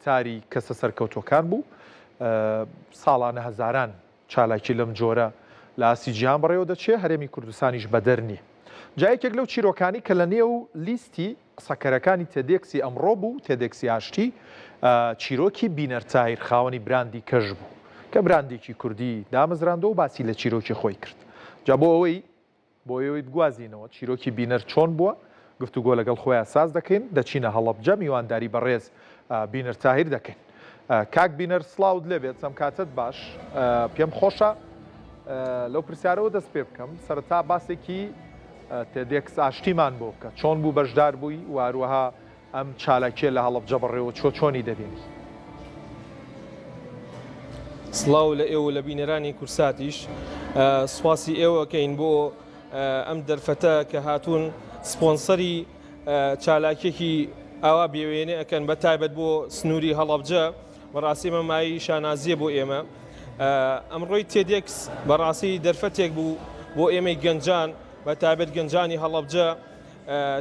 هەفتاری کەسە سەرکەوتۆکان بوو ساڵانە هەزاران چالاکی لەم جۆرە لە ئاسی جیهان بەڕێوە دەچێت هەرێمی کوردستانیش بەدەر نییە. جایەکێک لەو چیرۆکانی کە لە نێو لیستی قسەکەرەکانی تێدێکسی ئەمڕۆ بوو تێدێکسی ئاشتی چیرۆکی بینەر تاهیر خاوەنی براندی کەژ بوو کە براندێکی کوردی دامەزراندەوە و باسی لە چیرۆکی خۆی کرد. جا بۆ ئەوەی بگوازینەوە چیرۆکی بینەر چۆن بووە گفتوگۆ لەگەڵ خۆیان ساز دەکەین دەچینە هەڵەبجە میوانداری بەڕێز بینەر تاهیر دەکەین. کاک بینەر سڵاوت لێبێت ئەم کاتت باش پێم خۆشە لەو پرسیارەوە دەست پێ بکەم سەرەتا باسێکی تێدێکس ئاشتیمان بۆ بکە چۆن بوو بەشدار بووی و هەروەها ئەم چالاکیە لە هەڵەبجە بەڕێوە چۆنی دەبینی. سڵاو لە ئێوە لە بینەرانی کورساتیش سواسی ئێوەکەین بۆ ئەم دەرفەتە کە هاتوون سپۆنسەری چالاکێکی ئاوا بێوێنێ ئەکەن بە تایبەت بۆ سنووری هەڵەبجە بەڕاستی مەمایی شانازیە بۆ ئێمە. ئەمڕۆی تێدێکس بەڕاستی دەرفەتێک بوو بۆ ئێمەی گەنجان بە تایبەت گەنجانی هەڵەبجە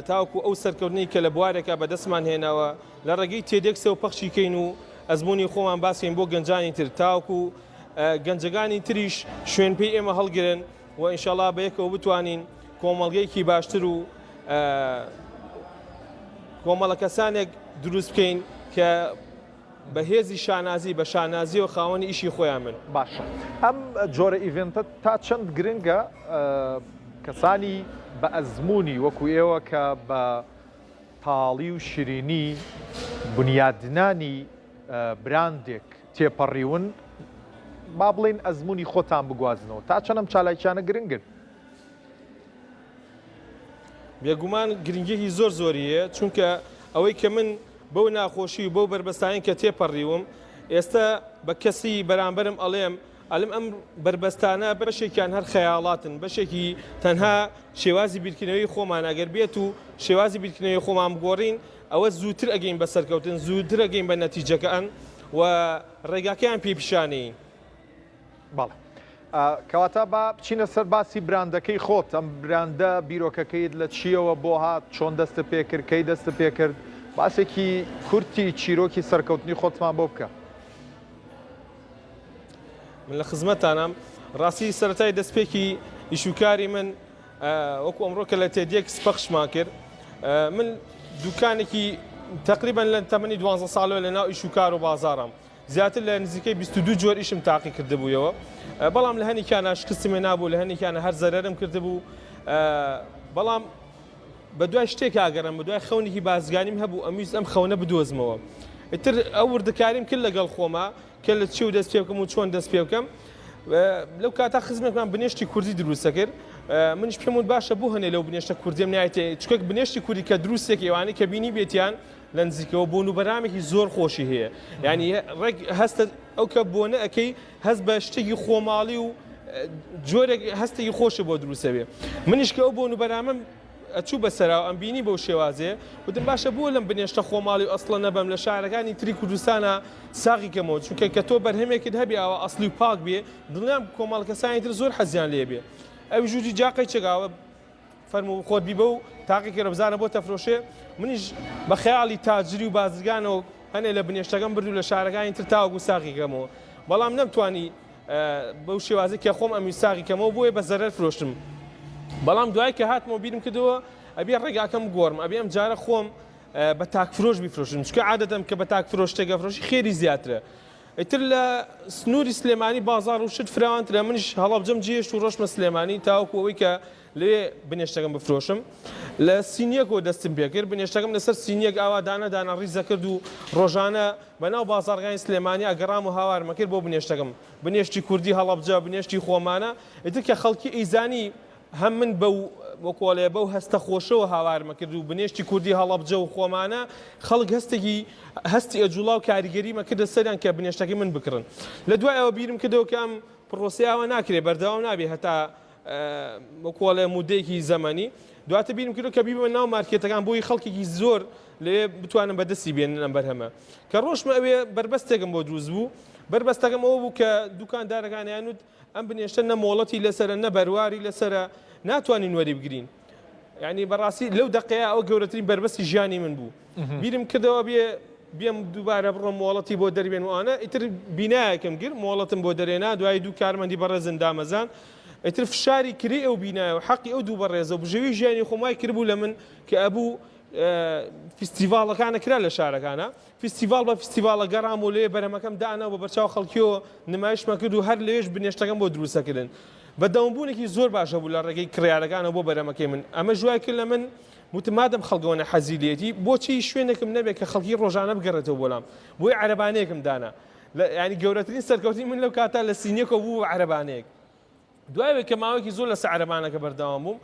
تاوکو ئەو سەرکەوتنی کە لە بوارێکە بەدەستمان هێناوە لە ڕێگەی تێدێکسەوە پەخشیکەین و ئەزمموی خۆمان باسیین بۆ گەنجانی تر تاوکو گەنجەکانی تریش شوێن پێی ئێمە هەڵگرن و ئینشاڵا بەیەکەوە بتوانین کۆمەڵگەیەکی باشتر و کۆمەڵە کەسانێک دروست بکەین کە بەهێزی شانازی بە شانازی و خاوەنی ئیشی خۆیان من. باشە ئەم جۆرە ئیڤنتە تا چەند گرنگە کەسانی بە ئەزمموی وەکو ئێوە کە بە تاڵی و شیرینی بنیادنانی براندێک تێپەڕیون با بڵین ئەزمموی خۆتان بگوازنەوە تا چەندەم چالاکیانە گرنگن. بێگومان گرنگێکی زۆریە چونکە ئەوەی کە من بەو ناخۆشی و بەو بربەستانی کە تێپەڕیوم ئێستا بە کەسی بەرامبەرم ئەڵێم ئەم بربەستانە بەشێکیان هەر خەیاڵاتن بەشێکی تەنها شێوازی بیرکردنەوەی خۆمان ئەگەر بێت و شێوازی بیرکردنەوەی خۆمان بگۆڕین ئەوە زووتر ئەگەین بە سەرکەوتن زووتر ئەگەین بە نەتیجەکەن و ڕێگاکەیان پێپیشانەین. باڵ کەواتە با بچینە سەر باسی براندەکەی خۆت ئەم براندە بیرۆکەکەیت لە چیەوە بۆ هات چۆن دەستە پێکرد کەی دەستە پێکرد باسێکی کورتی چیرۆکی سەرکەوتنی خۆتمان بۆ بکە. من لە خزمەتانم ڕاستی سەرەتای دەستپێکی ئیشوکاری من وەکو ئەمڕۆ کە لە تێدێکس پەخشمان کرد من دوکانێکی تقریبان لە تەمەنی 12 ساڵەوە لە ناو ئیشوکار و بازارم زیاتر لە نزیکەی 22 جۆر ئیشم تاقی کردبوویەوە بەڵام لە هەنێکیانە شکستمێ نابوو لە هەنێکیانە هەر زەرەرم کردبوو بەڵام بە دوای شتێک ئاگەرم بە دوای خەونێکی بازرگانیم هەبوو ئەمیست ئەم خەونە بدۆزمەوە ئیتر ئەو وردەکاریم کرد لەگەڵ خۆما کە لە چی و دەست پێ بکەم و چۆن دەست پێ بکەم لەو کاتا خزمێکمان بنێشتی کوردی دروستە کرد منش پێم وت باشە بۆ هەنێ لەو بنێشتە کوردیم نایەتێ چکە بنێشتی کوردی کە دروستێک ئێوانەی کە بینی بێتیان لە نزیکەوە بۆن و بەرامێکی زۆر خۆشی هەیە یعنی ڕێک هەستە ئەو کە بۆنە ئەەکەی هەست بە شتێکی خۆماڵی و جۆرێک هەستێکی خۆشە بۆ دروستە بێ منیش کە ئەو بۆن و بەرامم ئەچوو بەسەراو ئەم بینی بەو شێوازێ وتم باشە بۆ لەم بنێشتە خۆماڵی و ئەسڵە نەبەم لە شارەکانی تری کوردستانە ساغی کەمەوە چونکە کە تۆ بەرهەمێکت هەبێ ئەوە ئەسلی و پاک بێ دڵیان کۆمەڵ کەسانی تر زۆر حەزیان لێ بێ ئەو ژووری جاقی چگاوە فەرموو خۆت بیبە و تاقی بزانە بۆ تەفرۆشێ منیش بە خەیاڵی تاجری و بازرگانەوە هەنێ لە بنێشتەکەم بردو لە شارەکانی تر تاوەکو ساقی کەمەوە بەڵام نەمتوانی بەو شێوازی کە خۆم ئەمی ساقی کەمەوە بۆیە بە زەرەر فرۆشتم بەڵام دوای کە هاتمەوە بیرم کردەوە ئەبێ ڕێگاکەم گۆڕم ئەبێ ئەم جارە خۆم بە تاکفرۆش بیفرۆشم چکە عادەتەم کە بە تاکفرۆش تێگەفرۆشی خێری زیاترە ئیتر لە سنووری سلێمانی بازار و شت فراوانترە منیش هەڵەبجەم جێشت و ڕۆژمە سلێمانی تاوەکو ئەوەی کە لێ بنێشتەکەم بفرۆشم لە سینیەکەوە دەستم پێ کرد بنێشتەکەم لەسەر سینیەک ئاوا دانە ڕیزە کرد و ڕۆژانە بەناو بازارگانی سلێمانی ئەگەڕام و هاوارمە کرد بۆ بنێشتەکەم بنێشتی کوردی هەڵەبجە بنێشتی خۆمانە ئیتر کە خەڵکی ئیزانی هەم من بەو وەکۆڵێ بەو هەستە خۆشەوە هاوارمە کرد و بنێشتی کوردی هەڵەبجە و خۆمانە خەڵک هەستی ئەجوڵا و کاریگەریمە کردە سەریان کە بنێشتەکەی من بکڕن لە دوای ئەوە بیرم کردەوە کە ئەم پرۆسیاوە ناکرێت بەردەوام نابێ هەتا وەکۆڵێ مودەیەکی زەمانی دواتە بیرم کردو کە بیبمە ناو مارکێتەکان بۆی خەڵکێکی زۆر لێ بتوانم بەدەستی بێنن ئەم بەرهەمە کە ڕۆژمە ئەوێ بربەستێکم بۆ دروست بوو بربەستەکەم ئەوە بوو کە دوکاندارەکانیان وت ئەم بنێشتە نە مۆڵەتی لەسەرە نە بەرواری لەسەرە ناتوانین وەری بگرین یعنی بەڕاستی لەو دقەیە ئەوە گەورەترین بربەستی ژیانی من بوو بیرم کردەوە بێ بێم دووبارە بڕۆم مۆڵەتی بۆ دەربێن وانە ئیتر بینایەکەم گر مۆڵەتم بۆ دەرێنا دوای دوو کارمەندی بەڕێزن دامەزان ئیتر فشاری کری ئەو بینایە و حەقی ئەو دوو بەڕێزە و بژەوی ژیانی خۆمای کردبوو لە من کە ئەبوو فیستیڤاڵەکانە کرا لە شارەکانە فیستیڤال بە فیستیڤالە گەڕام و لێ بەرهەمەکەم دانا بۆ بەرچاو خەڵکیەوە نمایشمە کرد و هەر لێش بنێشتەکەم بۆ دروستەکردن بەدەوامبوونێکی زۆر باشە بوو لە ڕێگەی کڕیارەکانە بۆ بەرهەمەکەی من ئەمە ژوای کرد لە من متمادەم خەڵگەوەنە حەزیلێتی بۆچی شوێنێکم نەبێت کە خەڵکی ڕۆژانە بگەڕێتەوە بۆلام بۆی عەرەبانەیەکم دانا ینی گەورەترین سەرکەوتنی من لەو کاتا لە سینیەکەوە بوو عەرەبانەیەک دوای کە ماوەیەکی زۆر لەسەر عەرەبانەکە بەردەوام بووم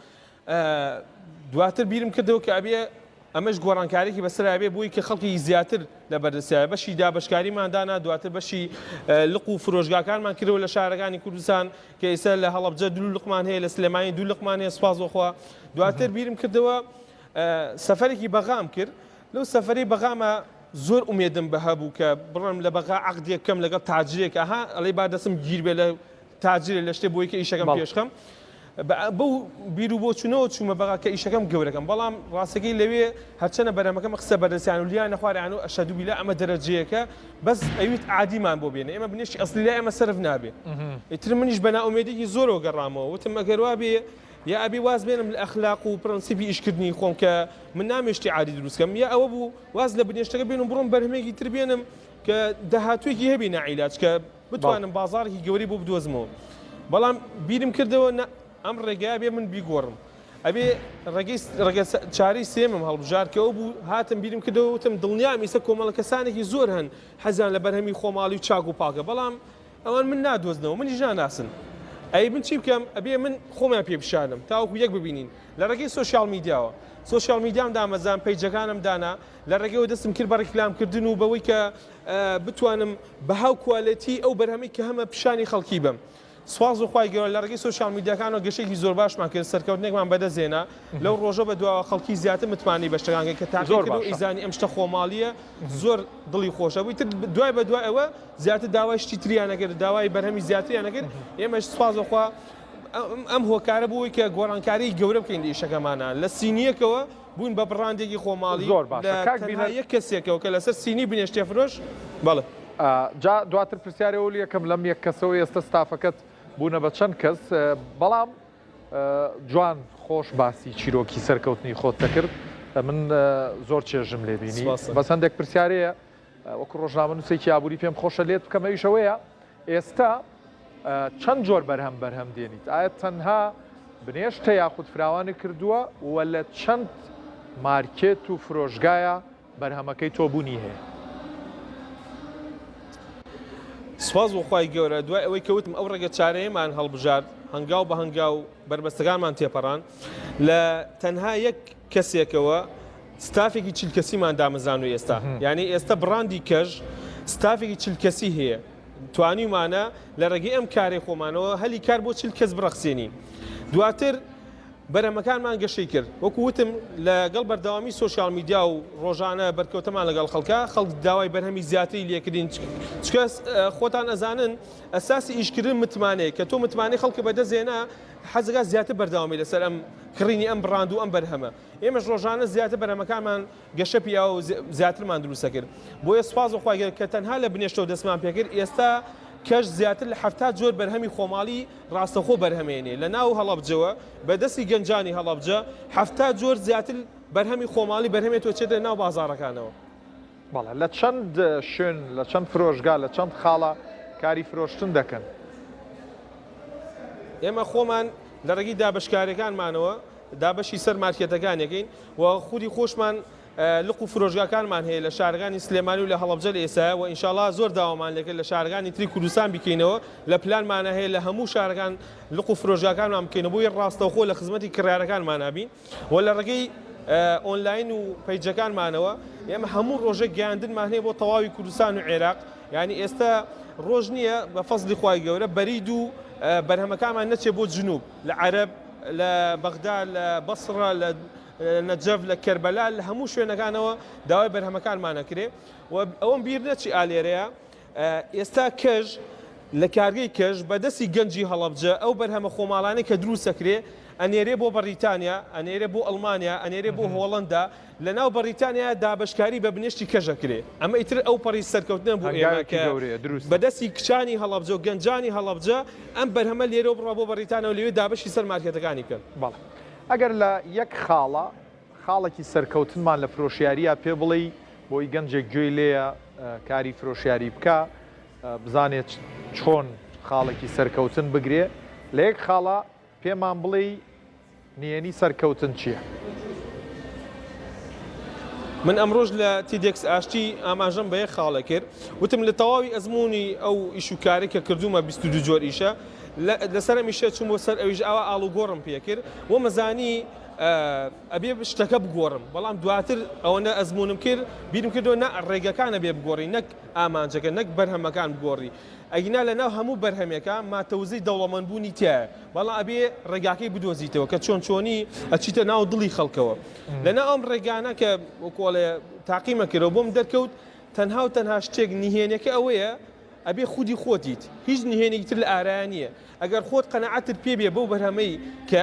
دواتر بیرم کردەوە کە ئەبێ ئەمەش گۆڕانکارێکی بەسەر بێ بووی کە خەڵکی زیاتر لە بەردەستیایە بەشی دابشکاریماندانا دواتر بەشی لق و فرۆژگاکانمان کردەوە لە شارەکانی کوردستان کە ئێستا لە هەڵەبجە دوو لقمان هەیە لە سلێمانی دوو لقمان هەیە سوپاسۆخوا دواتر بیرم کردەوە سەفەرێکی بەغام کرد لەو سەفەری بەغامە زۆر ئومێدم بە هەبوو کە بڕم لە بەغا عەقدێک کەم لەگەڵ تاجرێک ئەها ئەڵێ با دەسم گیر بێ لە تاجرێ لە شتێ بۆی کە ئیشەکەم پێشخەم بەو بیر و بۆ چوونەوە چوومە بەغا کە ئیشەکەم گەورەکەم بەڵام ڕاستەکەی لەوێ هەرچەنە بەرەمەکەم قسە بەردەستیان و لیان نەخوارێن و ئەشهەدو بیلا ئەمە دەرەجەیەکە بەس ئەویت عادیمان بۆ بێنێ ئێمە بنیشتی ئەسلی لای ئەمە سەرف نابێ ئیتر منیش بە ناومێدێکی زۆرەوە گەڕامەوە وتم ئەگەر وا بێ یا ئەبێ واز بێنم لە ئەخلاق و پرەنسیپی ئیشکردنی خۆم کە من نامێشتی عادی دروستکەم یا ئەوە بوو واز لە بنیشتەکە بێنم بڕۆم بەرهەمێکی تر بێنم کە داهاتوێکی هەبێ ناعیلاج کە بتوانم بازارێکی گەوری بۆ بدۆزمەوە بەڵام بیرم کردەوە ئەم ڕێگای بێ من بیگۆڕم ئەبێ ڕێگە چارەی سێمم هەڵبژار کە ئەو بوو هاتم بیرم کردەوە وتم دڵنیام ئێستا کۆمەڵە کەسانێکی زۆر هەن حەزیان لە بەرهەمی خۆماڵی و چاک و پاکە بەڵام ئەوان من نادۆزنەوە منیش ناناسن ئەی من چی بکەم ئەبێ من خۆمیان پێ بشانم تاوەکو یەک ببینین لە ڕێگەی سۆشیال میدیاوە سۆشیال میدیام دامەزان پەیجەکانم دانا لە ڕێگەوە دەستم کرد بە ڕیکلامکردن و بەوەی کە بتوانم بە هاو کوالەتی ئەو بەرهەمەی کە هەمە پیشانی خەڵکی بم سواز و خوای گەورە لە ڕێگەی سۆشیال میدیاکانەوە گەشتێکی زۆر باشمان کرد سەرکەوتنێکمان بەدەستهێنا لەو ڕۆژە بە دواوە خەڵکی زیاتر متمانی بە شتەکان کە تاقیکرد و ئیزانی ئەم شتە خۆماڵیە زۆر دڵی خۆشە بووی تر دوای بە دوای ئەوە زیاتر داوای شتی تریانەکرد داوای بەرهەمی زیاتریانەکرد ئێمەش سواز و خوا ئەم هۆکارە بووی کە گۆڕانکاری گەورە بکەین لە ئیشەکەمانە لە سینیەکەوە بوون بە بڕاندێکی خۆماڵی زۆر باشە یەک کەسێکەوە کە لەسەر سینی بنێشتێ فرۆش بەڵێ جا دواتر پرسیارەوە یەکەم لەم یەک کەسەوە ئێستا ستافەکەت بوونە بە چەند کەس بەڵام جوان خۆش باسی چیرۆکی سەرکەوتنی خۆت دەکرد من زۆر چێژم لێ بینی بەس هەندێک پرسیارەیە وەکو ڕۆژنامە نووسێکی ئابووری پێم خۆشە لێت بکەمە ئیشەوەیە ئێستا چەند جۆر بەرهەم دێنیت ئایا تەنها بنێشتە یاخود فراوانە کردووە و لە چەند مارکێت و فرۆژگایە بەرهەمەکەی تۆ بوونی هەیە سواز وخوای گەورە دوای ئەوەی کەوتم ئەو ڕێگە چارەیەمان هەڵبژارد هەنگاو بە هەنگاو بربەستەکانمان تێپەڕان لە تەنها یەک کەسێکەوە ستافێکی چل کەسیمان دامەزان و ئێستا یعنی ئێستا بڕاندی کەژ ستافێکی چل کەسی هەیە توانیمانە لە ڕێگەی ئەم کارێ خۆمانەوە هەلی کار بۆ چل کەس بڕەخسێنین دواتر بەرهەمەکانمان گەشەی کرد وەکو وتم لەگەڵ بەردەوامی سۆشیال میدیا و ڕۆژانە بەرکەوتەمان لەگەڵ خەڵک داوای بەرهەمی زیاتری لێکردین چکە خۆتان ئەزانن ئەساسی ئیشکردن متمانەیە کە تۆ متمانەی خەڵکە بەدەستێنا حەزەکە زیاتر بەردەوامی لەسەر ئەم کڕینی ئەم بڕاند و ئەم بەرهەمە ئێمەش ڕۆژانە زیاتر بەرهەمەکانمان گەشە پیا و زیاترمان دروستە کرد بۆیە سوپاس وخوای گەورە کە تەنها لە بنێشتەوە دەستمان پێکرد ئێستا کەش زیاتر لە 70 جۆر بەرهەمی خۆماڵی ڕاستەخۆ بەرهەمێنێ لە ناو هەڵەبجەوە بەدەستی گەنجانی هەڵەبجە 70 جۆر زیاتر بەرهەمی خۆماڵی بەرهەمێتەوە چێتە ناو بازارەکانەوە بەڵێ لە چەند شوێن لە چەند فرۆژگا لە چەند خاڵە کاری فرۆشتن دەکەن ئێمە خۆمان لە ڕێگەی دابشکاریەکانمانەوە دابەشی سەر مارکێتەکانێکین و خودی خۆشمان لق و فرۆژگاکانمان هەیە لە شارەکانی سلێمانی و لە هەڵەبجە لە ئێستاە و ئینشاڵا زۆر داوامان لەکرد لە شارەکانی تری کوردستان بکەینەوە لە پلانمانە هەیە لە هەموو شارەکان لق و فرۆژگاکانمان بکەینەوە بۆی ڕاستەوخۆ لە خزمەتی کڕیارەکانمان نابین و لە ڕێگەی ئۆنلاین و پەیجەکانمانەوە ئێمە هەموو ڕۆژێک گەیاندنمان هەیە بۆ تەواوی کوردستان و عێراق یعنی ئێستا ڕۆژ نییە بە فەزلی خوای گەورە بەرید و بەرهەمەکانمان نەچێ بۆ جنوب لە عەرەب لە بەغدا لە بەسڕە لە نەجەف لە کەربەلا لە هەموو شوێنەکانەوە داوای بەرهەمەکانمانە کرێ و ئەوەم بیر نەچی ئالێرەیە ئێستا کەژ لە کارگەی کەژ بەدەستی گەنجی هەڵەبجە ئەو بەرهەمە خۆماڵانەی کە دروستەکرێ ئەنێرێ بۆ بەریتانیا، ئەنێرێ بۆ ئەڵمانیا، ئەنێرێ بۆ هۆڵندا لەناو بەریتانیا دابشکاری بە بنیشتی کەژەکرێ. ئەمە ئیتر ئەو پەڕی سەرکەوتنە بۆ ئێمە کە بەدەستی کچانی هەڵەبجە و گەنجانی هەڵەبجە ئەم بەرهەمە لێرە بڕا بۆ بەریتانیا و لەوێ دابشی سەر مارکێتەکانی بکەن. بەڵێ ئەگەر لە یەک خاڵێکی سەرکەوتنمان لە فرۆشیاریە پێ بڵێ بۆی گەنجێک گوێی لێیە کاری فرۆشیاری بکە بزانێت چۆن خاڵێکی سەرکەوتن بگرێ لە یەک خاڵە پێمان بڵێ نهێنی سەرکەوتن چییە؟ من ئەمڕۆژ لە تیدێکس ئاشتی ئاماژەم بە یەک خاڵە کرد وتم لە تەواوی ئەزمموی ئەو ئیشوکاری کە کردومە 22 جۆر ئیشە لەسەر میشە چوم بۆ سەر ئەویش ئەوە ئاڵوگۆڕم پێ کرد و مەزانی ئەبێ شتەکە بگۆڕم بەڵام دواتر ئەوەنە ئەزمونم کرد بیرم کردەوە نە ڕێگەکانە بێ بگۆڕی نەک ئامانجەکە نەک بەرهەمەکان بگۆڕی ئەگینا لەناو هەموو بەرهەمەکە ماتەوزەی دەوڵەمەندبوونی تایە بەڵام ئەبێ ڕێگاکەی بدۆزیتەوە کە چۆن چۆنی ئەچیتە ناو دڵی خەڵکەوە لەناو ئەم ڕێگانە کە کۆڵێ تاقیمە کردەوە بۆم دەرکەوت تەنها و تەنها شتێک نهێنەکە ئەوەیە ئەبێ خودی خۆتیت هیچ نهێنێکی تر لە ئارایە نییە ئەگەر خۆت قەنەعەتت پێ بێ بەو بەرهەمەی کە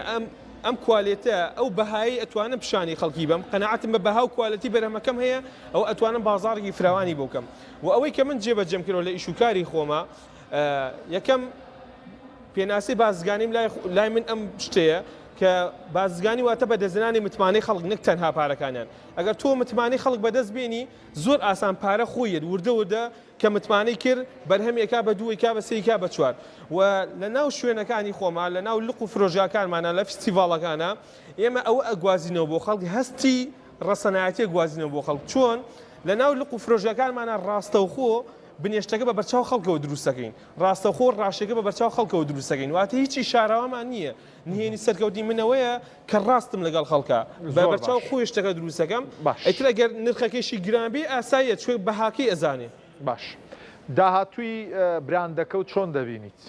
ئەم کوالێتە ئەو بەهایی ئەتوانم پیشانی خەڵکی بم قەنەعەتم بە بەها و کوالەتی بەرهەمەکەم هەیە ئەو ئەتوانم بازاڕێکی فراوانی بۆ بکەم و ئەوەی کە من جێبەجێم کردەوە لە ئیشوکاری خۆمە یەکەم پێناسی بازرگانیم لای من ئەم شتەیە کە بازرگانی واتە بەدەستهێنانی متمانەی خەڵک نەک تەنها پارەکانیان ئەگەر تۆ متمانەی خەڵک بەدەست بێنی زۆر ئاسان پارە خۆیت وردە کە متمانەی کرد بەرهەمێکا بە دووەیکا بە سێیکا بە چوار و لە ناو شوێنەکانی خۆمان لە ناو لق و فرۆژیاکانمانە لە فستیڤاڵەکانە ئێمە ئەوە ئەگوازینەوە بۆ خەڵک هەستی ڕەسەنایەتی گوازینەوە بۆ خەڵک چۆن لە ناو لق و فرۆژیاکانمانە ڕاستەوخۆ بنێشتەکە بە بەرچاو خەڵکەوە دروستەکەین ڕاستەخۆ ڕاشەکە بە بەرچاو خەڵکەوە دروستەکەین واتە هیچی شاراوامان نییە نهێنی سەرکەوتی منەوەیە کە ڕاستم لەگەڵ خەڵکە بە بەرچاو خۆی شتەکە دروستەکەم ئیتر ئەگەر نرخەکەشی گرانبی ئاساییە کوێ بەهاکەی ئەزانێ باش داهاتووی براندەکە و چۆن دەبینیت؟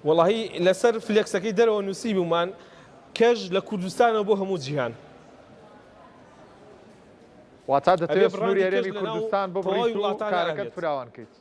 وەڵاهی لەسەر فلێکسەکەی دەرەوە نووسی بوومان کەژ لە کوردستانەوە بۆ هەموو جیهان واتە دەتەوێت سنووری هەرێمی کوردستان ببڕیت و کارەکەت فراوانکەیت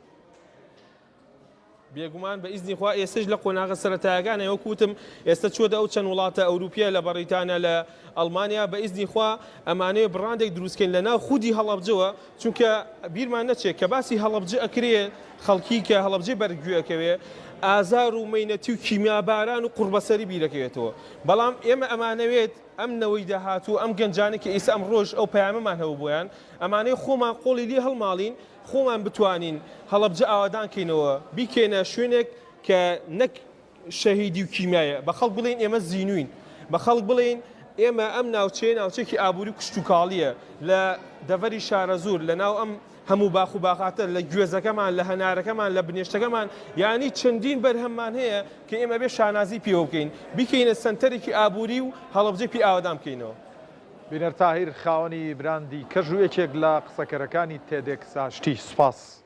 بێگومان بە ئیزنی خوا ئێستش لە قۆناغە سەرەتایەکانە وەکوتم ئێستا چۆدە ئەو چەند وڵاتە ئەوروپیە لە بەریتانیا لە ئەڵمانیا بە ئیزنی خوا ئەمانەیە بڕاندێک دروستکەین لە ناو خودی هەڵەبجەوە چونکە بیرمان نەچێت کە باسی هەڵەبجە ئەکرێ خەڵکی کە هەڵەبجێ بەرگوێەکەوێ ئازار و مەینەتی و کیمیاباران و قوربەسەری بیرەکەوێتەوە بەڵام ئێمە ئەمانەوێت ئەم نەوەی داهاتوو ئەم گەنجانی کە ئێستا ئەم ڕۆژ ئەو پەیامەمان هەبوو بۆیان ئەمانەی خۆمان قۆڵی لێ هەڵماڵین خۆمان بتوانین هەڵەبجە ئاوادانکەینەوە بیکەینە شوێنێک کە نەک شەهیدی و کیمیایە بە خەڵک بڵێن ئێمە زینوین بە خەڵک بڵێن ئێمە ئەم ناوچەیەکی ئابووری کوشت و کاڵیە لە دەڤەری شارەزور لە ناو ئەم هەموو باخ و باخاتە لە گوێزەکەمان لە هەنارەکەمان لە بنێشتەکەمان یعنی چەندین بەرهەممان هەیە کە ئێمە بێ شانازی پێوە بکەین بیکەینە سنتەرێکی ئابووری و هەڵەبجە پێ ئاوادان بکەینەوە. بینەر تاهیر خاوەنی براندی کەژوویەکێک لە قسەکەرەکانی تێدێکس ئاشتی سوپاس.